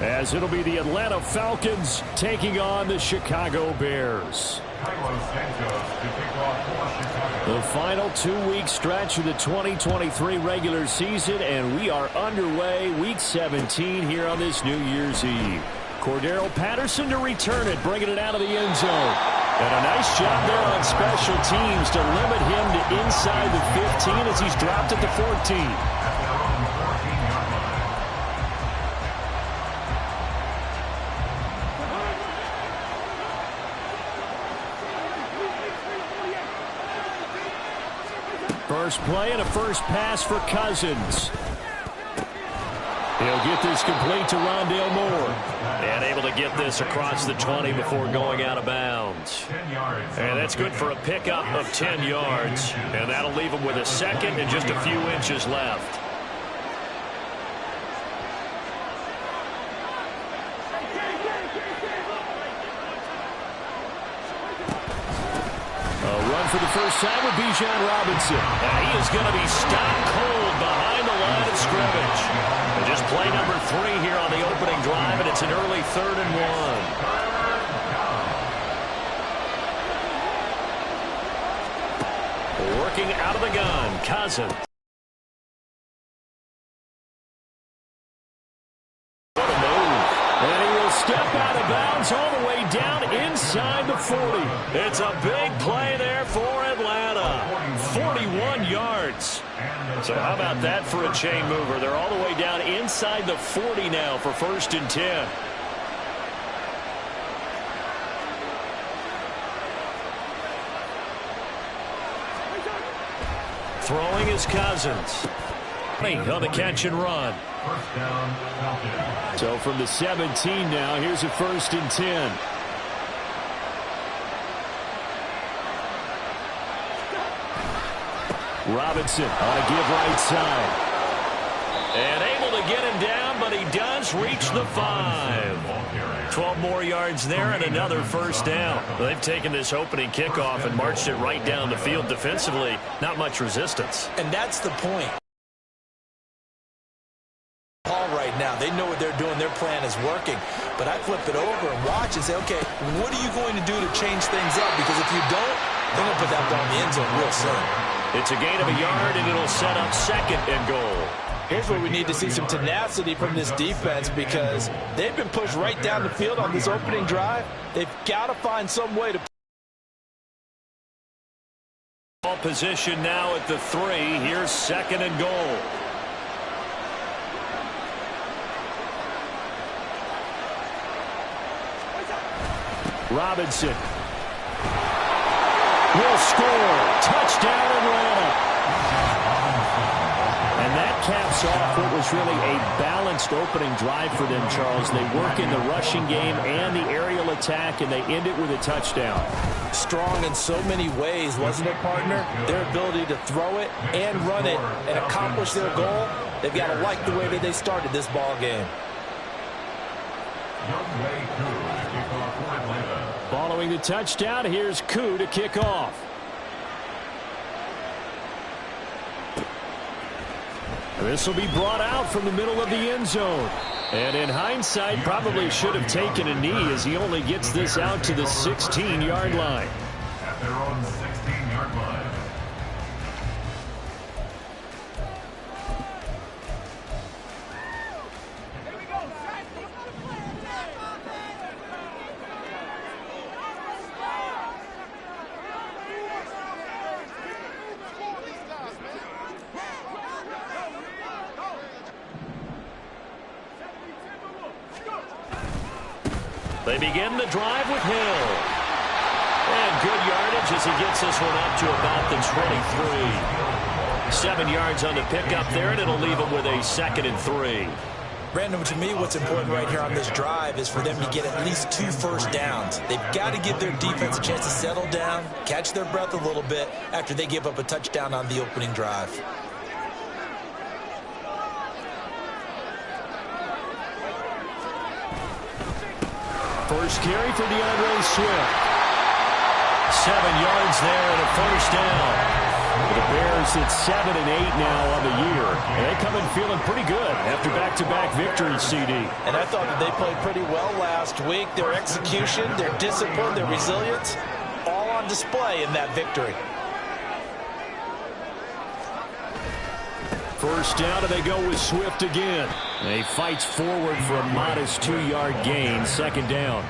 as it'll be the Atlanta Falcons taking on the Chicago Bears. The final 2-week stretch of the 2023 regular season, and we are underway week 17 here on this New Year's Eve. Cordero Patterson to return it, bringing it out of the end zone. And a nice job there on special teams to limit him to inside the 15 as he's dropped at the 14. First play and a first pass for Cousins. He'll get this complete to Rondale Moore. And able to get this across the 20 before going out of bounds. And that's good for a pickup of 10 yards. And that'll leave him with a second and just a few inches left. For the first time with Bijan Robinson. And he is going to be stopped cold behind the line of scrimmage. And just play number 3 here on the opening drive, and it's an early 3rd and 1. Working out of the gun, Cousins. What a move. And he will step out of bounds all the way down inside the 40. It's a big play there for Atlanta. 41 yards. So how about that for a chain mover? They're all the way down inside the 40 now for 1st and 10. Throwing is Cousins. On the catch and run. So from the 17 now, here's a 1st and 10. Robinson on a give right side. And able to get him down, but he does reach the 5. 12 more yards there and another 1st down. They've taken this opening kickoff and marched it right down the field defensively. Not much resistance. And that's the point. Right now, they know what they're doing. Their plan is working. But I flip it over and watch and say, okay, what are you going to do to change things up? Because if you don't, they're going to put that ball in the end zone real soon. It's a gain of a yard, and it'll set up 2nd and goal. Here's where we need to see some tenacity from this defense, because they've been pushed right down the field on this opening drive. They've got to find some way to. Ball position now at the 3. Here's 2nd and goal. Robinson will score. Touchdown, Atlanta. And that caps off what was really a balanced opening drive for them, Charles. They work in the rushing game and the aerial attack, and they end it with a touchdown. Strong in so many ways, wasn't it, partner? Their ability to throw it and run it and accomplish their goal, they've got to like the way that they started this ball game. Following the touchdown, here's Koo to kick off. This will be brought out from the middle of the end zone. And in hindsight, probably should have taken a knee as he only gets this out to the 16-yard line. At their own 16-yard line. They begin the drive with Hill. And good yardage as he gets this one up to about the 23. 7 yards on the pickup there, and it'll leave him with a 2nd and 3. Brandon, to me, what's important right here on this drive is for them to get at least 2 first downs. They've got to give their defense a chance to settle down, catch their breath a little bit after they give up a touchdown on the opening drive. First carry for DeAndre Swift. 7 yards there and a 1st down. The Bears at 7-8 now on the year. And they come in feeling pretty good after back-to-back victories, CD. And I thought that they played pretty well last week. Their execution, their discipline, their resilience, all on display in that victory. First down, and they go with Swift again. And he fights forward for a modest 2-yard gain, second down.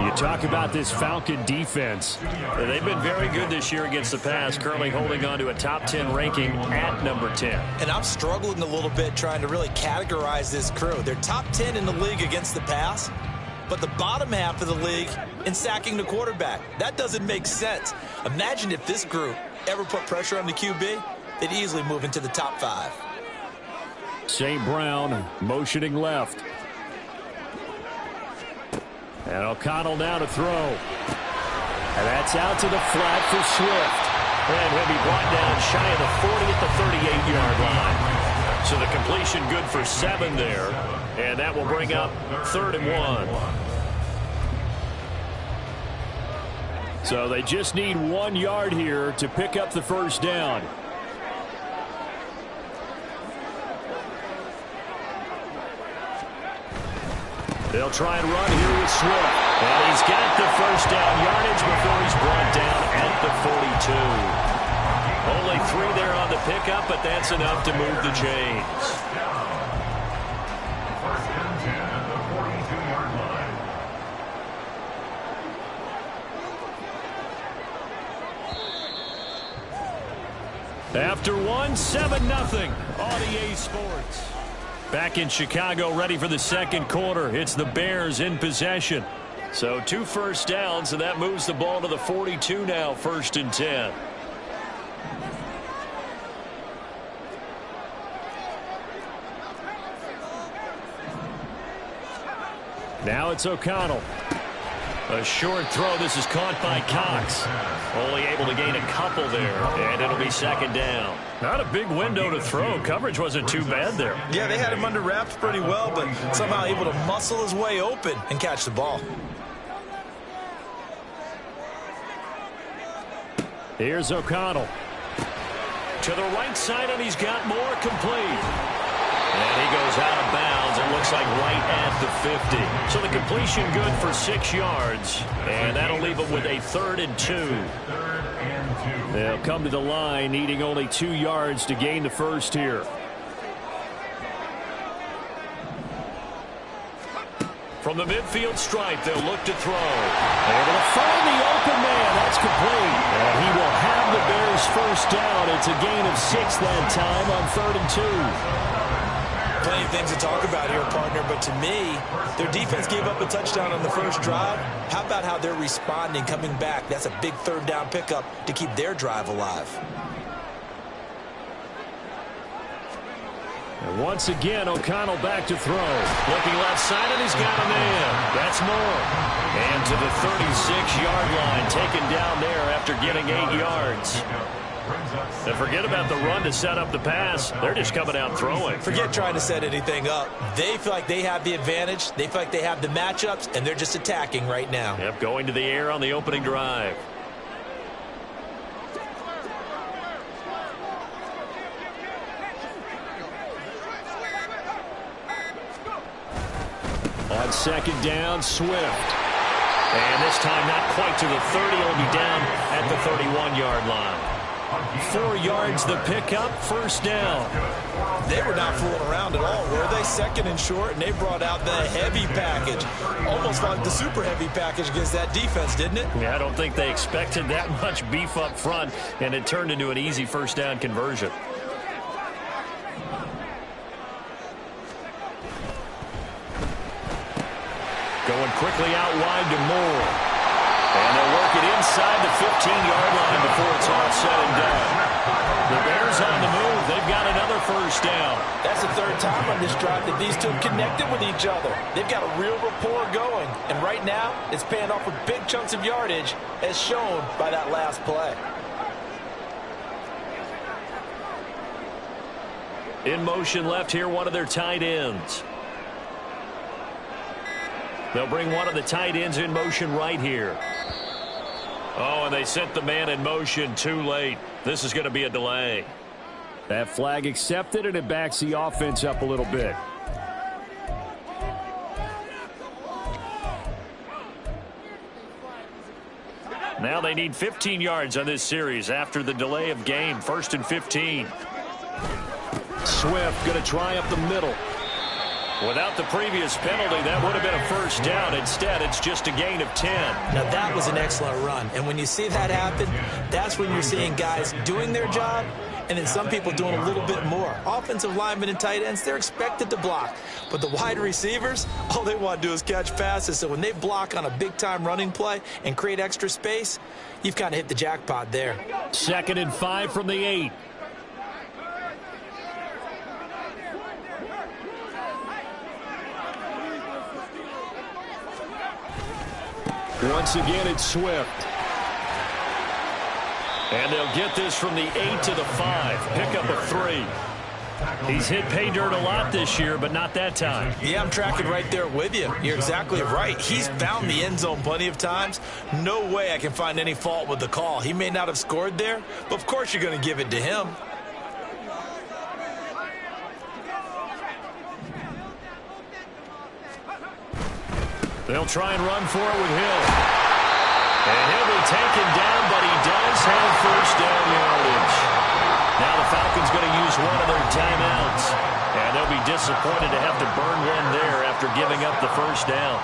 You talk about this Falcon defense. They've been very good this year against the pass, currently holding on to a top 10 ranking at number 10. And I'm struggling a little bit trying to really categorize this crew. They're top 10 in the league against the pass, but the bottom half of the league in sacking the quarterback. That doesn't make sense. Imagine if this group ever put pressure on the QB, they'd easily move into the top 5. St. Brown motioning left. And O'Connell now to throw. And that's out to the flat for Swift. And he'll be brought down shy of the 40 at the 38-yard line. So the completion good for 7 there. And that will bring up 3rd and 1. So they just need 1 yard here to pick up the first down. They'll try and run here with Swift. And he's got the first down yardage before he's brought down at the 42. Only 3 there on the pickup, but that's enough to move the chains. First and 10 at the 42-yard line. After 1, 7-0 on EA Sports. Back in Chicago, ready for the second quarter. It's the Bears in possession. So 2 first downs, and that moves the ball to the 42 now, 1st and 10. Now it's O'Connell. A short throw. This is caught by Cox. Only able to gain a couple there, and it'll be 2nd down. Not a big window to throw. Coverage wasn't too bad there. Yeah, they had him under wraps pretty well, but somehow able to muscle his way open and catch the ball. Here's O'Connell. To the right side, and he's got more complete. And he goes out of bounds. It looks like right at the 50. So the completion good for 6 yards. And that'll leave him with a 3rd and 2. They'll come to the line, needing only 2 yards to gain the first here. From the midfield stripe, they'll look to throw. Able to find the open man. That's complete. And he will have the Bears first down. It's a gain of 6 that time on 3rd and 2. Plenty of things to talk about here, partner, but to me, their defense gave up a touchdown on the first drive. How about how they're responding, coming back? That's a big 3rd down pickup to keep their drive alive. And once again, O'Connell back to throw. Looking left side, and he's got a man. That's more. And to the 36-yard line, taken down there after getting 8 yards. And forget about the run to set up the pass. They're just coming out throwing. Forget trying to set anything up. They feel like they have the advantage. They feel like they have the matchups, and they're just attacking right now. Yep, going to the air on the opening drive. On 2nd down, Swift. And this time not quite to the 30. It'll be down at the 31-yard line. 4 yards the pickup, first down. They were not fooling around at all, were they? 2nd and short, and they brought out the heavy package. Almost like the super heavy package against that defense, didn't it? Yeah, I don't think they expected that much beef up front, and it turned into an easy first down conversion. Going quickly out wide to Moore. And they'll work it inside the 15-yard line before it's all said and done. The Bears on the move. They've got another first down. That's the 3rd time on this drive that these two have connected with each other. They've got a real rapport going. And right now, it's paying off with big chunks of yardage, as shown by that last play. In motion left here, one of their tight ends. They'll bring one of the tight ends in motion right here. Oh, and they sent the man in motion too late. This is going to be a delay. That flag accepted, and it backs the offense up a little bit. Now they need 15 yards on this series after the delay of game. 1st and 15. Swift going to try up the middle. Without the previous penalty, that would have been a first down. Instead, it's just a gain of 10. Now, that was an excellent run. And when you see that happen, that's when you're seeing guys doing their job and then some people doing a little bit more. Offensive linemen and tight ends, they're expected to block. But the wide receivers, all they want to do is catch passes. So when they block on a big-time running play and create extra space, you've kind of hit the jackpot there. 2nd and 5 from the 8. Once again, it's Swift. And they'll get this from the 8 to the 5. Pick up a 3. He's hit pay dirt a lot this year, but not that time. Yeah, I'm tracking right there with you. You're exactly right. He's found the end zone plenty of times. No way I can find any fault with the call. He may not have scored there, but of course you're going to give it to him. They'll try and run for it with Hill. And he'll be taken down, but he does have first down yardage. Now the Falcons going to use one of their timeouts. And they'll be disappointed to have to burn one there after giving up the first down.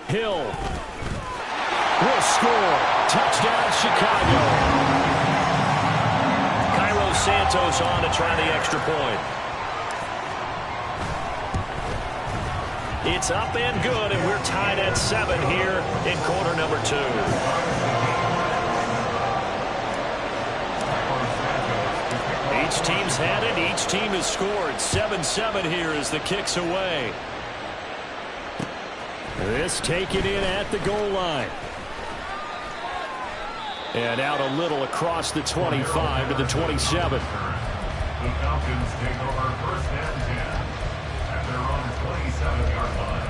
Hill will score. Touchdown, Chicago. Cairo Santos on to try the extra point. It's up and good, and we're tied at 7 here in quarter number 2. Each team's had it. Each team has scored. 7-7 here as the kick's away. This taken in at the goal line. And out a little across the 25 to the 27. The Falcons take over 1st and 10 at their own 27-yard line.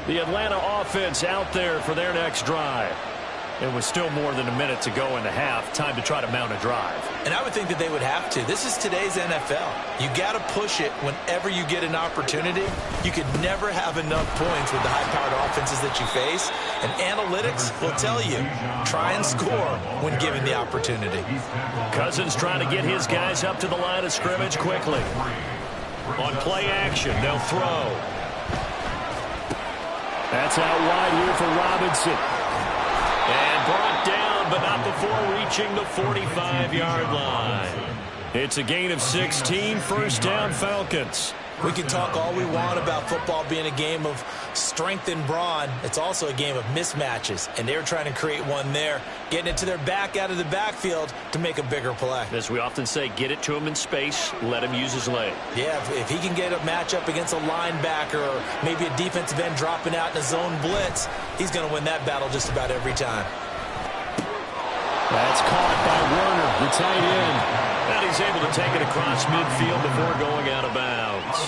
The Atlanta offense out there for their next drive. It was still more than a minute to go in the half. Time to try to mount a drive. And I would think that they would have to. This is today's NFL. You got to push it whenever you get an opportunity. You could never have enough points with the high-powered offenses that you face. And analytics will tell you, try and score when given the opportunity. Cousins trying to get his guys up to the line of scrimmage quickly. On play action, they'll throw. That's out wide here for Robinson. And brought down, but not before reaching the 45-yard line. It's a gain of 16, first down Falcons. We can talk all we want about football being a game of strength and brawn. It's also a game of mismatches, and they're trying to create one there, getting it to their back out of the backfield to make a bigger play. As we often say, get it to him in space, let him use his leg. Yeah, if he can get a matchup against a linebacker or maybe a defensive end dropping out in a zone blitz, he's going to win that battle just about every time. That's caught by Werner, the tight end. And he's able to take it across midfield before going out of bounds.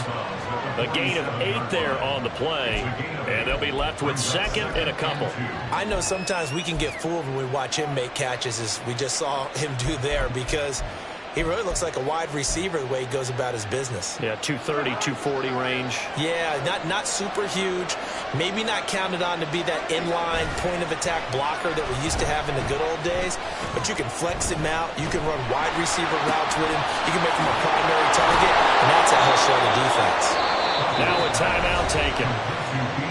A gain of 8 there on the play, and they'll be left with 2nd and a couple. I know sometimes we can get fooled when we watch him make catches, as we just saw him do there, because he really looks like a wide receiver the way he goes about his business. Yeah, 230, 240 range. Yeah, not super huge. Maybe not counted on to be that inline point-of-attack blocker that we used to have in the good old days. But you can flex him out. You can run wide receiver routes with him. You can make him a primary target, and that's how he'll show the defense. Now a timeout taken.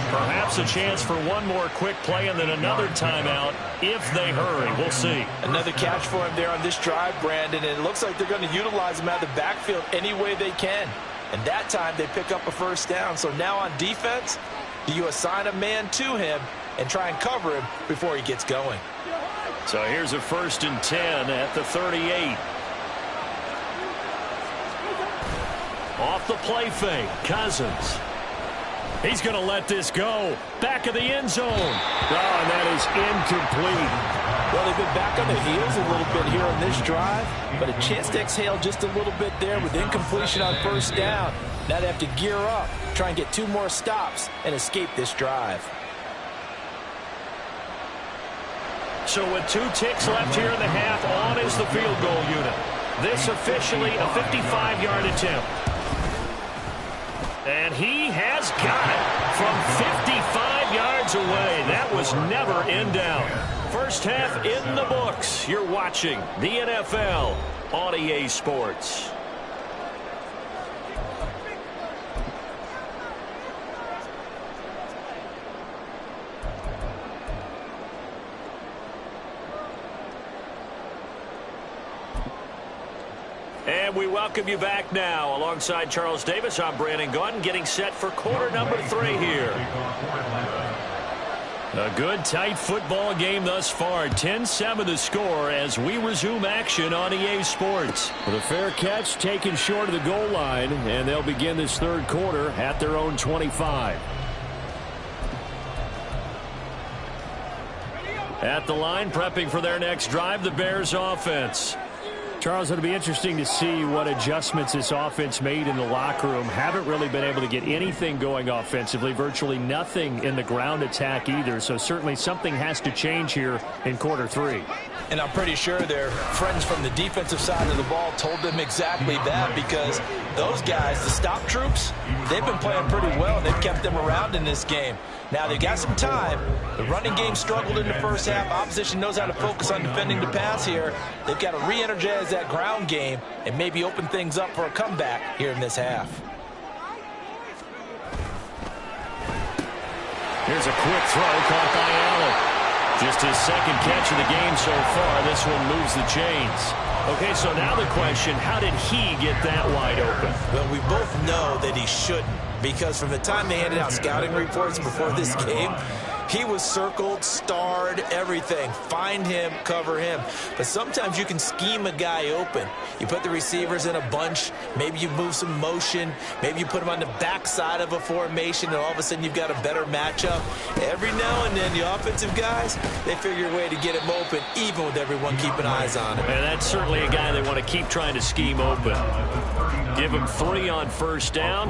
Perhaps a chance for one more quick play and then another timeout if they hurry. We'll see. Another catch for him there on this drive, Brandon, and it looks like they're going to utilize him out of the backfield any way they can. And that time they pick up a first down. So now on defense, do you assign a man to him and try and cover him before he gets going? So here's a 1st and 10 at the 38. Off the play fake, Cousins. He's going to let this go. Back of the end zone. Oh, and that is incomplete. Well, they've been back on their heels a little bit here on this drive, but a chance to exhale just a little bit there with incompletion on first down. Now they have to gear up, try and get 2 more stops, and escape this drive. So with 2 ticks left here in the half, on is the field goal unit. This officially a 55-yard attempt. And he has got it from 55 yards away. That was never in doubt. First half in the books. You're watching the NFL on EA Sports. And we welcome you back now. Alongside Charles Davis, I'm Brandon Gaudin, getting set for quarter number 3 here. A good, tight football game thus far. 10-7 the score as we resume action on EA Sports. With a fair catch taken short of the goal line, and they'll begin this third quarter at their own 25. At the line, prepping for their next drive, the Bears offense. Charles, it'll be interesting to see what adjustments this offense made in the locker room. Haven't really been able to get anything going offensively, virtually nothing in the ground attack either. So certainly something has to change here in quarter 3. And I'm pretty sure their friends from the defensive side of the ball told them exactly that, because those guys, the stop troops, they've been playing pretty well. They've kept them around in this game. Now, they've got some time. The running game struggled in the first half. Opposition knows how to focus on defending the pass here. They've got to re-energize that ground game and maybe open things up for a comeback here in this half. Here's a quick throw caught by Allen. Just his second catch of the game so far. This one moves the chains. Okay, so now the question, how did he get that wide open? Well, we both know that he shouldn't, because from the time they handed out scouting reports before this game, he was circled, starred, everything. Find him, cover him. But sometimes you can scheme a guy open. You put the receivers in a bunch. Maybe you move some motion. Maybe you put them on the backside of a formation, and all of a sudden you've got a better matchup. Every now and then, the offensive guys, they figure a way to get him open, even with everyone keeping eyes on him. And that's certainly a guy they want to keep trying to scheme open. Give him 3 on first down.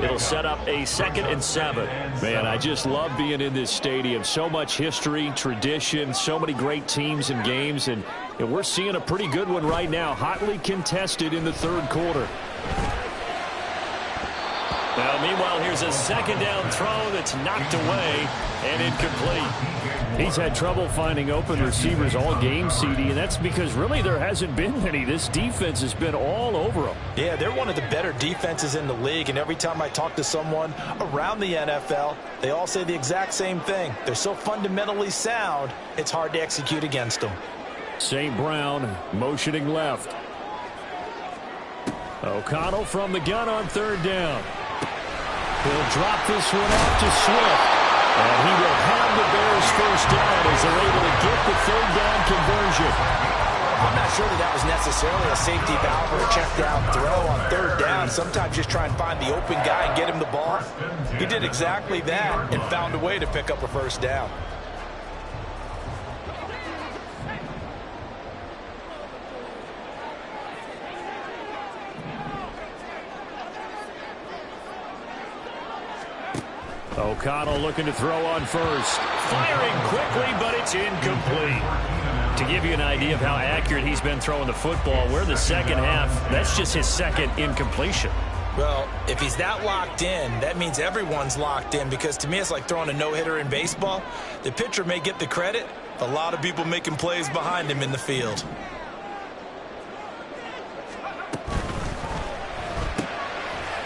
It'll set up a 2nd and 7. Man, I just love being in this stadium. So much history, tradition, so many great teams and games, and we're seeing a pretty good one right now. Hotly contested in the third quarter. Now, meanwhile, here's a second down throw that's knocked away and incomplete. He's had trouble finding open receivers all game, CD, and that's because really there hasn't been any. This defense has been all over them. Yeah, they're one of the better defenses in the league, and every time I talk to someone around the NFL, they all say the exact same thing. They're so fundamentally sound, it's hard to execute against them. St. Brown motioning left. O'Connell from the gun on third down. He'll drop this one off to Swift. And he will have the Bears first down as they're able to get the third down conversion. I'm not sure that was necessarily a safety valve or a check down throw on third down. Sometimes just try and find the open guy and get him the ball. He did exactly that and found a way to pick up a first down. O'Connell looking to throw on first. Firing quickly, but it's incomplete. To give you an idea of how accurate he's been throwing the football, we're the second half. That's just his second incompletion. Well, if he's that locked in, that means everyone's locked in, because to me it's like throwing a no-hitter in baseball. The pitcher may get the credit, a lot of people making plays behind him in the field.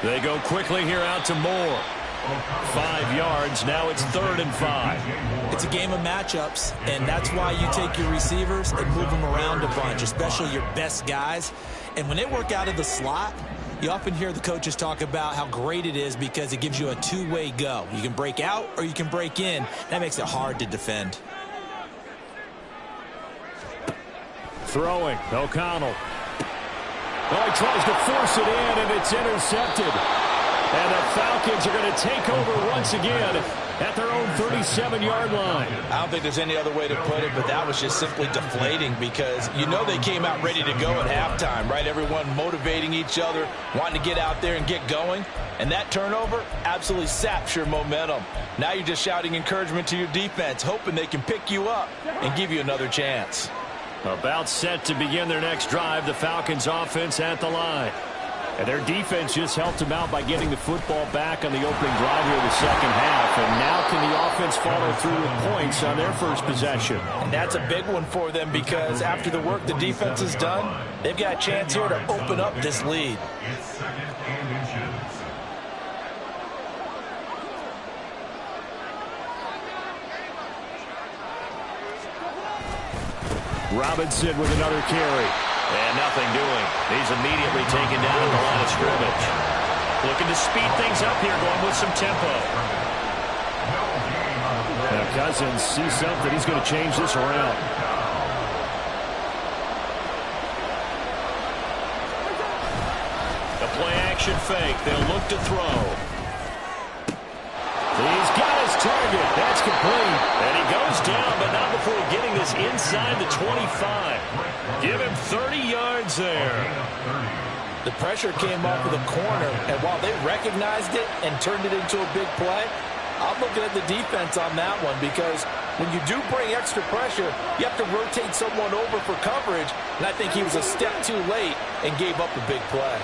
They go quickly here out to Moore. 5 yards. Now it's 3rd and 5. It's a game of matchups, and that's why you take your receivers and move them around a bunch, especially your best guys. And when they work out of the slot, you often hear the coaches talk about how great it is because it gives you a two-way go. You can break out or you can break in. That makes it hard to defend. Throwing. O'Connell. Oh, he tries to force it in, and it's intercepted. And the Falcons are going to take over once again at their own 37-yard line. I don't think there's any other way to put it, but that was just simply deflating because you know they came out ready to go at halftime, right? Everyone motivating each other, wanting to get out there and get going. And that turnover absolutely saps your momentum. Now you're just shouting encouragement to your defense, hoping they can pick you up and give you another chance. About set to begin their next drive, the Falcons offense at the line. And their defense just helped them out by getting the football back on the opening drive here in the second half. And now can the offense follow through with points on their first possession? And that's a big one for them because after the work the defense has done, they've got a chance here to open up this lead. It's second and inches. Robinson with another carry. And nothing doing. He's immediately taken down at the line of scrimmage. Looking to speed things up here, going with some tempo. Now Cousins sees something. He's going to change this around. The play action fake. They'll look to throw. He's got his target. That's complete. And he goes down, but not before getting this inside the 25. Give him 30 yards there. The pressure came off of the corner, and while they recognized it and turned it into a big play, I'm looking at the defense on that one because when you do bring extra pressure, you have to rotate someone over for coverage, and I think he was a step too late and gave up a big play.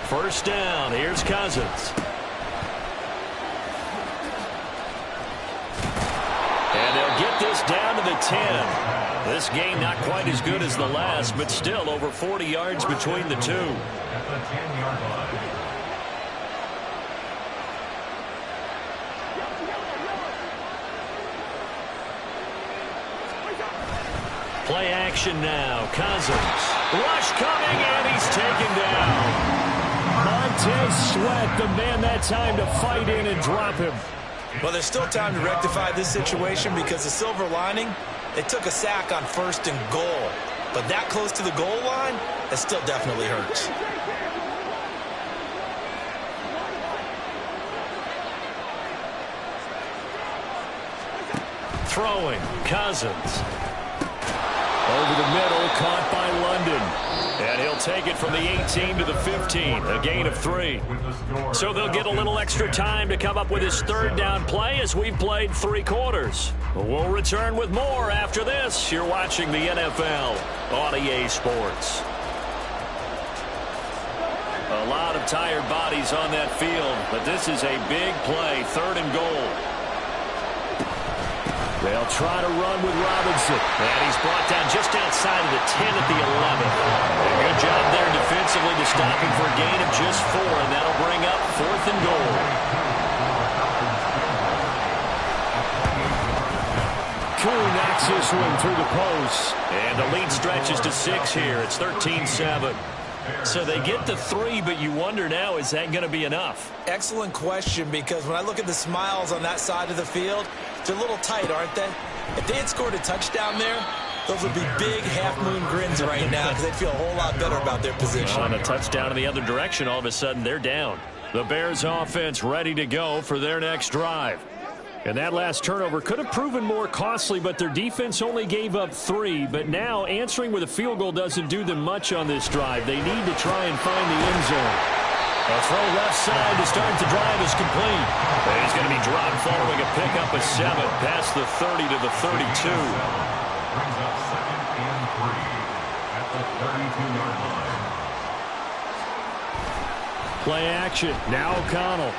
First down, here's Cousins. And they'll get this down to the 10. This game not quite as good as the last, but still over 40 yards between the two. At the 10-yard line. Play action now. Cousins. Rush coming, and he's taken down. Montez Sweat, the man that time to fight in and drop him. Well, there's still time to rectify this situation because the silver lining, they took a sack on 1st and goal. But that close to the goal line, that still definitely hurts. Throwing, Cousins. Over the middle, caught by London. And he'll take it from the 18 to the 15, a gain of 3. So they'll get a little extra time to come up with his third down play as we've played 3 quarters. We'll return with more after this. You're watching the NFL on EA Sports. A lot of tired bodies on that field, but this is a big play, 3rd and goal. They'll try to run with Robinson. And he's brought down just outside of the 10 at the 11. A good job there defensively to stop him for a gain of just 4, and that'll bring up 4th and goal. Koo knocks this one through the post. And the lead stretches to 6 here. It's 13-7. So they get the 3, but you wonder now, is that going to be enough? Excellent question, because when I look at the smiles on that side of the field, they're a little tight, aren't they? If they had scored a touchdown there, those would be big half-moon grins right now because they'd feel a whole lot better about their position. On a touchdown in the other direction, all of a sudden they're down. The Bears offense ready to go for their next drive. And that last turnover could have proven more costly, but their defense only gave up 3. But now answering with a field goal doesn't do them much on this drive. They need to try and find the end zone. A throw left side to start the drive is complete. And he's going to be dropped following a pickup of 7 past the 30 to the 32. Brings up 2nd and 3 at the 32-yard line. Play action. Now O'Connell.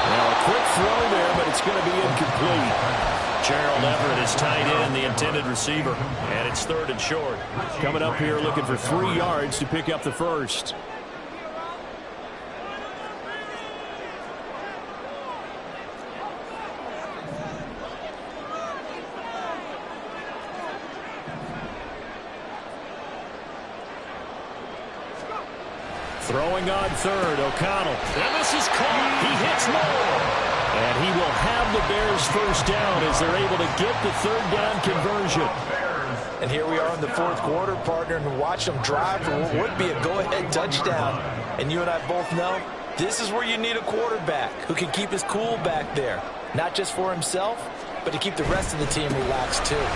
Now a quick throw there, but it's going to be incomplete. Gerald Everett is tied in, the intended receiver. And it's 3rd and short. Coming up here looking for 3 yards to pick up the first. Throwing on 3rd, O'Connell. And this is caught. He hits Moore. And he will have the Bears first down as they're able to get the 3rd down conversion. And here we are in the fourth quarter, partner, and watch them drive for what would be a go-ahead touchdown. And you and I both know this is where you need a quarterback who can keep his cool back there. Not just for himself, but to keep the rest of the team relaxed too.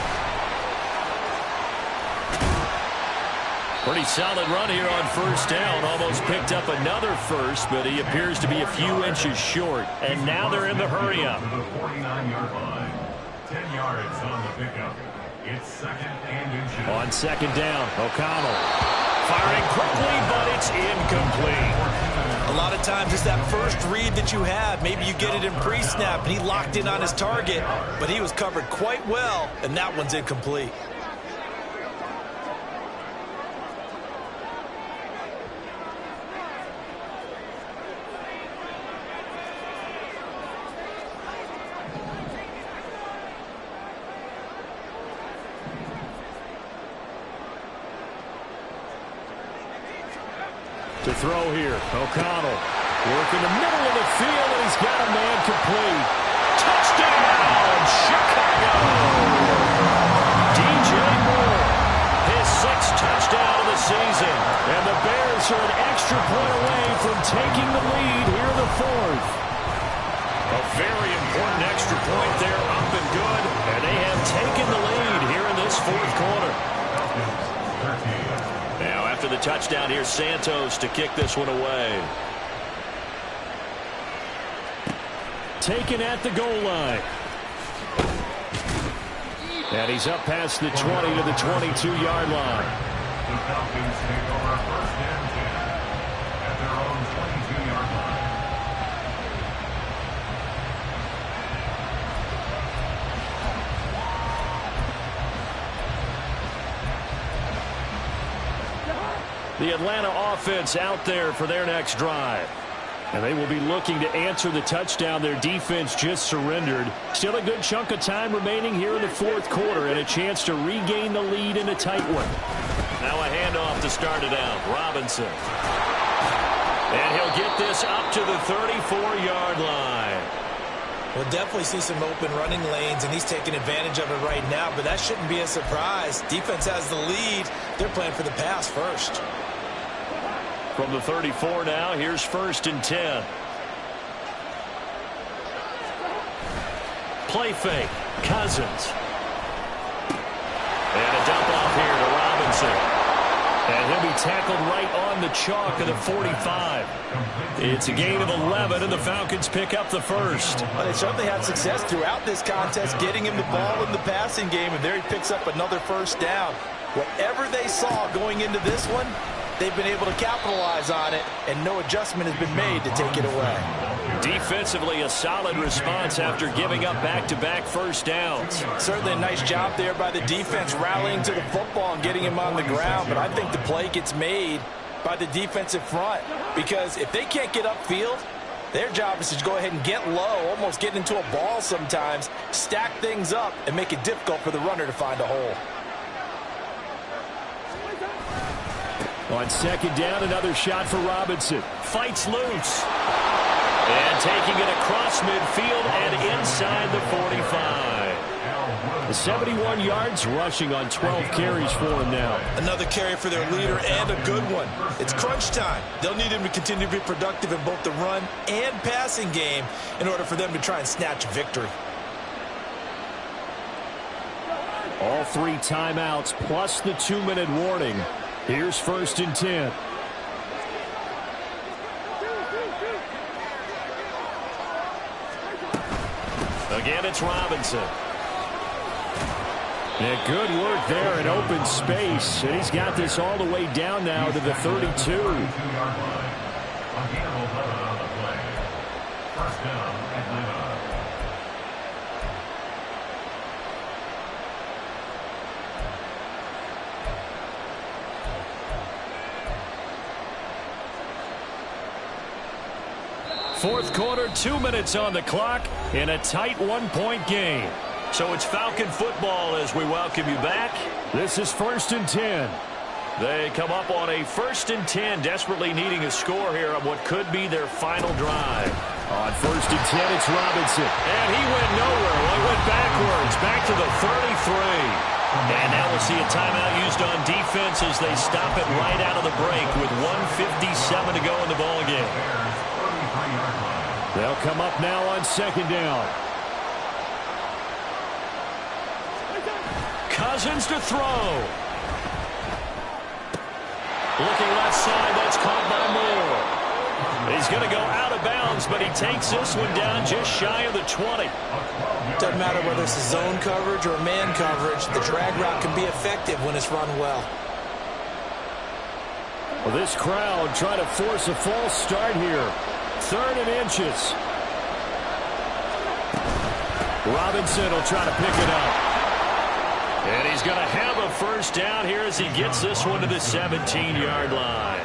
Pretty solid run here on first down. Almost picked up another first, but he appears to be a few inches short. And now they're in the hurry-up. To the 49-yard line. 10 yards on the pickup. It's second and inches. On second down, O'Connell firing quickly, but it's incomplete. A lot of times it's that first read that you have. Maybe you get it in pre-snap, and he locked in on his target, but he was covered quite well, and that one's incomplete. To throw here, O'Connell working the middle of the field, and he's got a man complete. Touchdown, Chicago! DJ Moore, his sixth touchdown of the season. And the Bears are an extra point away from taking the lead here in the fourth. A very important extra point there, up and good. And they have taken the lead here in this fourth quarter. Now, after the touchdown, here's Santos to kick this one away. Taken at the goal line. And he's up past the 20 to the 22-yard line. The Falcons take over first and 10 at their own 22-yard line. The Atlanta offense out there for their next drive. And they will be looking to answer the touchdown their defense just surrendered. Still a good chunk of time remaining here in the fourth quarter and a chance to regain the lead in a tight one. Now a handoff to start it out. Robinson. And he'll get this up to the 34-yard line. We'll definitely see some open running lanes, and he's taking advantage of it right now, but that shouldn't be a surprise. Defense has the lead. They're playing for the pass first. From the 34 now, here's first and 10. Play fake. Cousins. And a dump off here to Robinson. And he'll be tackled right on the chalk of the 45. It's a gain of 11, and the Falcons pick up the first. Well, they certainly had success throughout this contest, getting him the ball in the passing game, and there he picks up another first down. Whatever they saw going into this one, they've been able to capitalize on it, and no adjustment has been made to take it away. Defensively, a solid response after giving up back-to-back first downs. Certainly a nice job there by the defense rallying to the football and getting him on the ground, but I think the play gets made by the defensive front, because if they can't get upfield, their job is to go ahead and get low, almost get into a ball sometimes, stack things up, and make it difficult for the runner to find a hole. On second down, another shot for Robinson. Fights loose. And taking it across midfield and inside the 45. 71 yards rushing on 12 carries for him now. Another carry for their leader and a good one. It's crunch time. They'll need him to continue to be productive in both the run and passing game in order for them to try and snatch a victory. All three timeouts plus the 2-minute warning. Here's first and 10. Again, it's Robinson. Yeah, good work there in open space. And he's got this all the way down now to the 32. First down, Atlanta. Fourth quarter, 2 minutes on the clock in a tight one-point game. So it's Falcon football as we welcome you back. This is first and 10. They come up on a first and 10, desperately needing a score here on what could be their final drive. On first and 10, it's Robinson. And he went nowhere. Well, he went backwards, back to the 33. And now we'll see a timeout used on defense as they stop it right out of the break with 1:57 to go in the ballgame. They'll come up now on second down. Cousins to throw. Looking left side, that's caught by Moore. He's going to go out of bounds, but he takes this one down just shy of the 20. Doesn't matter whether it's a zone coverage or man coverage, the drag route can be effective when it's run well. Well, this crowd trying to force a false start here. 3rd and inches. Robinson will try to pick it up. And he's going to have a first down here as he gets this one to the 17-yard line.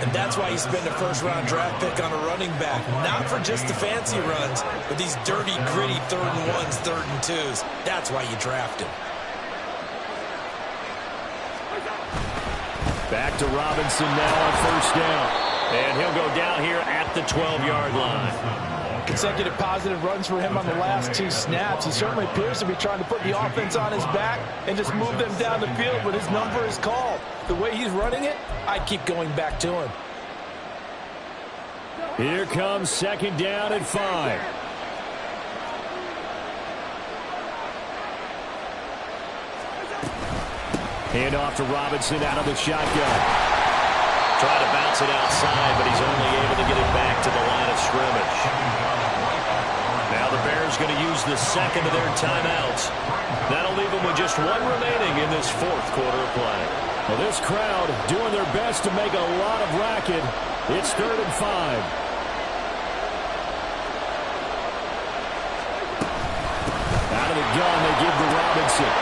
And that's why you spend a first-round draft pick on a running back. Not for just the fancy runs, but these dirty, gritty 3rd and 1s, 3rd and 2s. That's why you draft him. Back to Robinson now on first down. And he'll go down here at the 12-yard line. Consecutive positive runs for him on the last 2 snaps. He certainly appears to be trying to put the offense on his back and just move them down the field when his number is called. The way he's running it, I keep going back to him. Here comes second down and 5. Hand off to Robinson out of the shotgun. Try to bounce it outside, but he's only able to get it back to the line of scrimmage. Now the Bears going to use the second of their timeouts. That'll leave them with just 1 remaining in this 4th quarter of play. Well, this crowd doing their best to make a lot of racket. It's 3rd and 5. Out of the gun, they give to Robinson.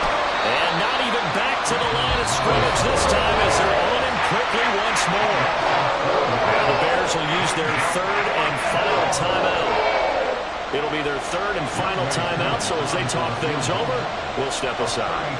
And not even back to the line of scrimmage this time as they're on him quickly once more. Now the Bears will use their 3rd and final timeout. It'll be their 3rd and final timeout, so as they talk things over, we'll step aside.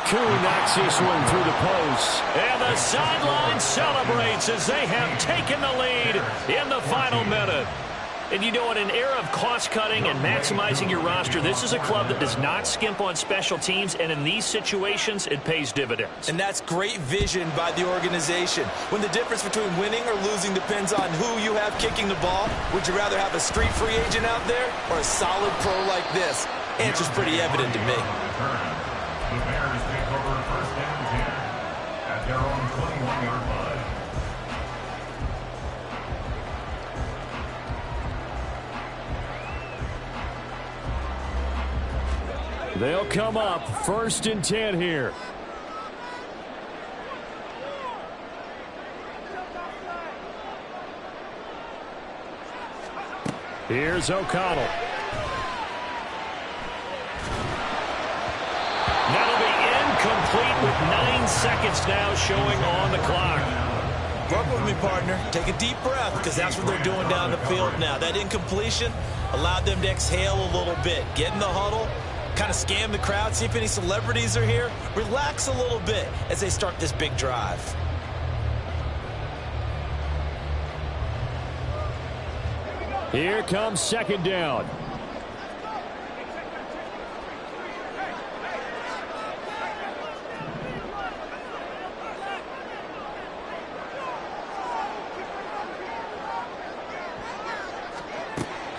Koo knocks this one through the post. And the sideline celebrates as they have taken the lead in the final minute. And you know, in an era of cost-cutting and maximizing your roster, this is a club that does not skimp on special teams, and in these situations, it pays dividends. And that's great vision by the organization. When the difference between winning or losing depends on who you have kicking the ball, would you rather have a street free agent out there or a solid pro like this? Answer's pretty evident to me. The Bears take over 1st and 10 at their own 21-yard line. They'll come up 1st and 10 here. Here's O'Connell. That'll be incomplete with 9 seconds now showing on the clock. Work with me, partner. Take a deep breath, because that's what they're doing down the field now. That incompletion allowed them to exhale a little bit. Get in the huddle, kind of scan the crowd, see if any celebrities are here. Relax a little bit as they start this big drive. Here comes second down.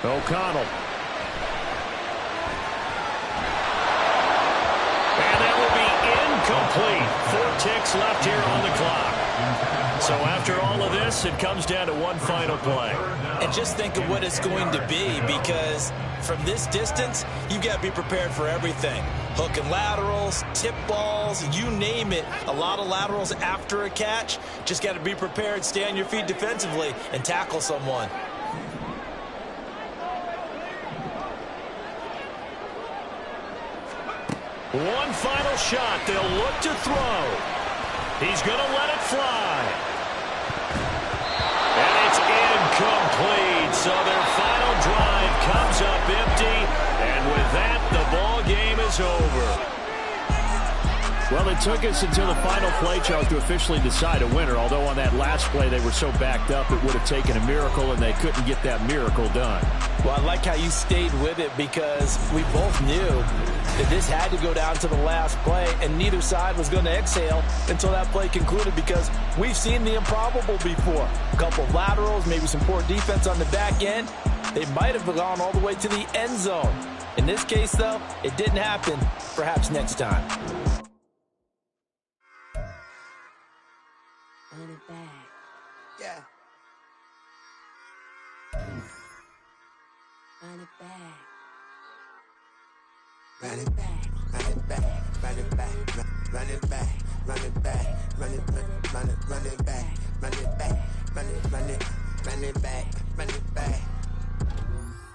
O'Connell. And that will be incomplete. 4 ticks left here on the clock. So after all of this, it comes down to one final play. And just think of what it's going to be, because from this distance, you've got to be prepared for everything. Hook and laterals, tip balls, you name it. A lot of laterals after a catch. Just got to be prepared, stay on your feet defensively, and tackle someone. One final shot. They'll look to throw. He's going to let it fly. And it's incomplete. So their final drive comes up empty. And with that, the ball game is over. Well, it took us until the final play, Charles, to officially decide a winner, although on that last play they were so backed up it would have taken a miracle, and they couldn't get that miracle done. Well, I like how you stayed with it because we both knew that this had to go down to the last play, and neither side was going to exhale until that play concluded because we've seen the improbable before. A couple of laterals, maybe some poor defense on the back end. They might have gone all the way to the end zone. In this case, though, it didn't happen. Perhaps next time. Run it back. Yeah. Run it back. Run it back. Run it back. Run it back. Run it back. Run it back. Run it back. Run it back. Run it back. Run it back. Run it back. Run it back.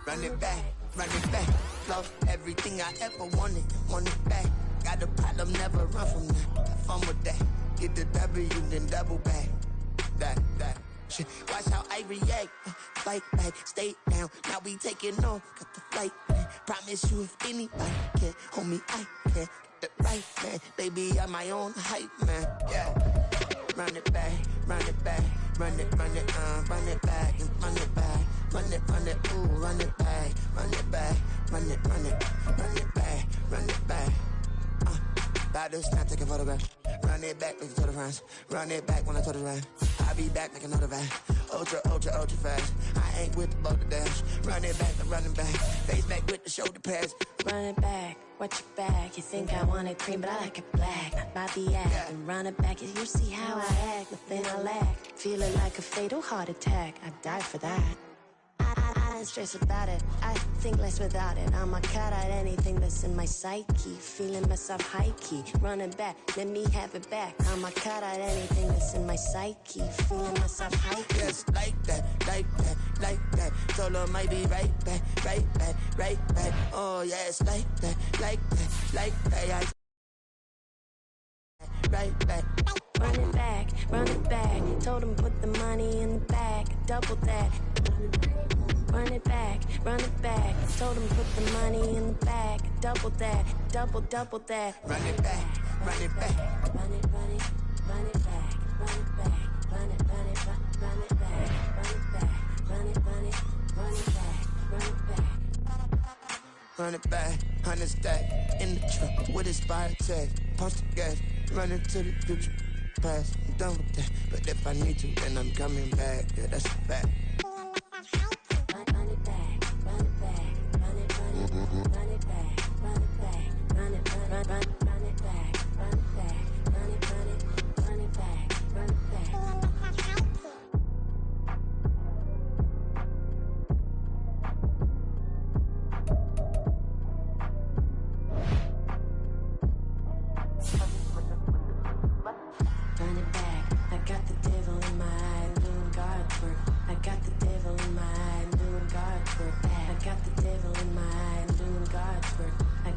Run it back. Run it back. Lost everything I ever wanted. Want it back. Got a problem, never run from that. Have fun with that. Get the W, then double back. That. Shit. Watch how I react. Fight back, stay down. Now we taking off. Got the flight plan. Promise you if anybody can hold me, I can. Get the right man. Baby, I'm my own hype man. Yeah. Run it back. Run it back. Run it back. Run it back. Run it back. Ooh, run it back. Run it back. Run it back. Run it back. About to snap, take a photograph. Run it back, make it to the friends. Run it back when I told it right. I'll be back, make another back. Ultra fast. I ain't with the boat to dash. Run it back, I'm running back. Face back with the shoulder pads. Run it back, watch your back. You think I want it cream, but I like it black. By the act, and run it back. You see how I act, nothing I lack. Feeling like a fatal heart attack. I'd die for that. I don't stress about it. I think less without it. I'ma cut out anything that's in my psyche. Feeling myself high key. Running back, let me have it back. I'ma cut out anything that's in my psyche. Feeling myself high key. Yes, like that. Told her might be right back. Oh, yes, like that. I right back. Run it back. Told him put the money in the bag. Double that. Run it back. Told him put the money in the bag. Double that. Double that. Run it back. Run it back. Run it back. Run it back. Run it back. Run it back. Run it back. Run it back. 100 stack in the truck with his fire tag. Punch the gas, running to the future. Past, I'm done with that. But if I need to, then I'm coming back. Yeah, that's a fact. Run it back. Run it back. Run it back. Run it back. Run it back. Run it back. Run it back. Run it back. Run it back. Run it back. Run it back. I got the devil in my eye, doing guard work. I got the devil in my eye, doing guard work. I got the